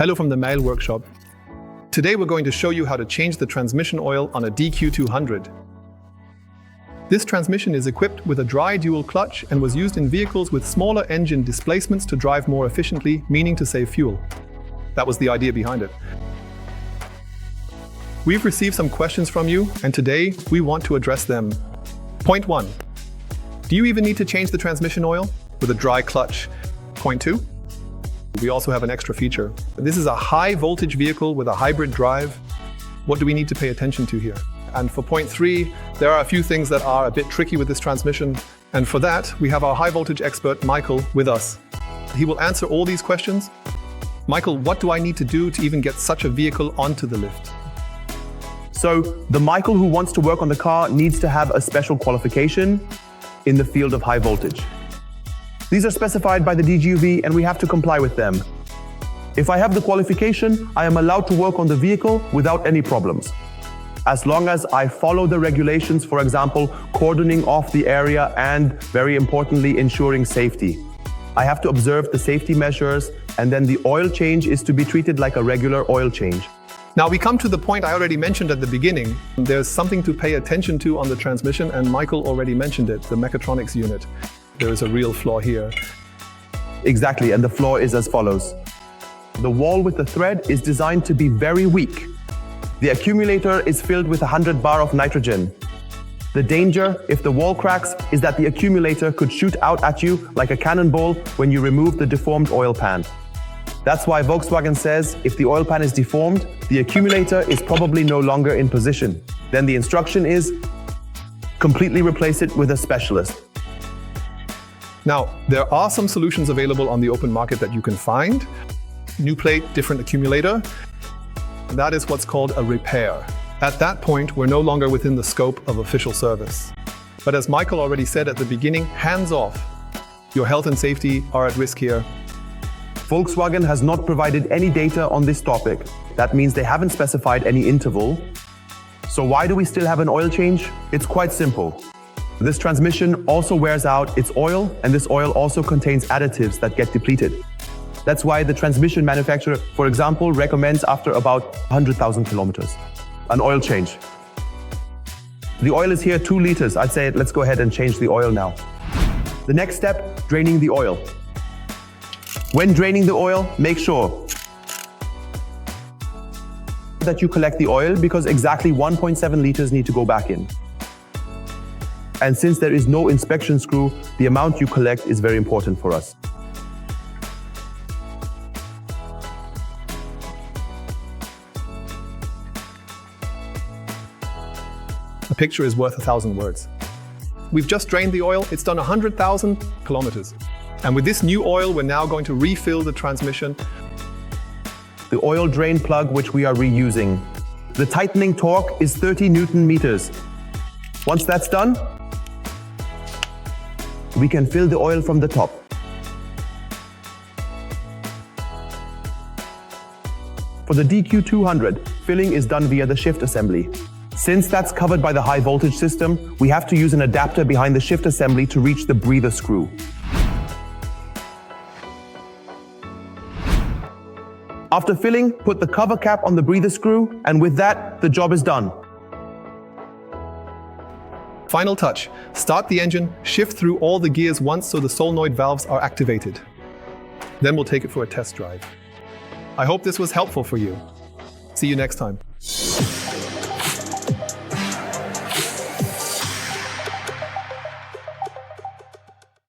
Hello from the Mail Workshop. Today we're going to show you how to change the transmission oil on a DQ200. This transmission is equipped with a dry dual clutch and was used in vehicles with smaller engine displacements to drive more efficiently, meaning to save fuel. That was the idea behind it. We've received some questions from you, and today we want to address them. Point 1. Do you even need to change the transmission oil with a dry clutch? Point 2. We also have an extra feature. This is a high voltage vehicle with a hybrid drive. What do we need to pay attention to here? And for point 3, there are a few things that are a bit tricky with this transmission. And for that, we have our high voltage expert, Michael, with us. He will answer all these questions. Michael, what do I need to do to even get such a vehicle onto the lift? So the Michael who wants to work on the car needs to have a special qualification in the field of high voltage. These are specified by the DGUV and we have to comply with them. If I have the qualification, I am allowed to work on the vehicle without any problems. As long as I follow the regulations, for example, cordoning off the area and, very importantly, ensuring safety. I have to observe the safety measures, and then the oil change is to be treated like a regular oil change. Now we come to the point I already mentioned at the beginning. There's something to pay attention to on the transmission, and Michael already mentioned it, the mechatronics unit. There is a real flaw here. Exactly, and the flaw is as follows. The wall with the thread is designed to be very weak. The accumulator is filled with 100 bar of nitrogen. The danger, if the wall cracks, is that the accumulator could shoot out at you like a cannonball when you remove the deformed oil pan. That's why Volkswagen says if the oil pan is deformed, the accumulator is probably no longer in position. Then the instruction is completely replace it with a specialist. Now, there are some solutions available on the open market that you can find. New plate, different accumulator. And that is what's called a repair. At that point, we're no longer within the scope of official service. But as Michael already said at the beginning, hands off. Your health and safety are at risk here. Volkswagen has not provided any data on this topic. That means they haven't specified any interval. So why do we still have an oil change? It's quite simple. This transmission also wears out its oil, and this oil also contains additives that get depleted. That's why the transmission manufacturer, for example, recommends after about 100,000 kilometers an oil change. The oil is here 2 liters. I'd say let's go ahead and change the oil now. The next step, draining the oil. When draining the oil, make sure that you collect the oil because exactly 1.7 liters need to go back in. And since there is no inspection screw, the amount you collect is very important for us. A picture is worth 1,000 words. We've just drained the oil. It's done 100,000 kilometers. And with this new oil, we're now going to refill the transmission. The oil drain plug, which we are reusing. The tightening torque is 30 Newton meters. Once that's done, we can fill the oil from the top. For the DQ200, filling is done via the shift assembly. Since that's covered by the high voltage system, we have to use an adapter behind the shift assembly to reach the breather screw. After filling, put the cover cap on the breather screw, and with that, the job is done. Final touch. Start the engine, shift through all the gears once so the solenoid valves are activated. Then we'll take it for a test drive. I hope this was helpful for you. See you next time.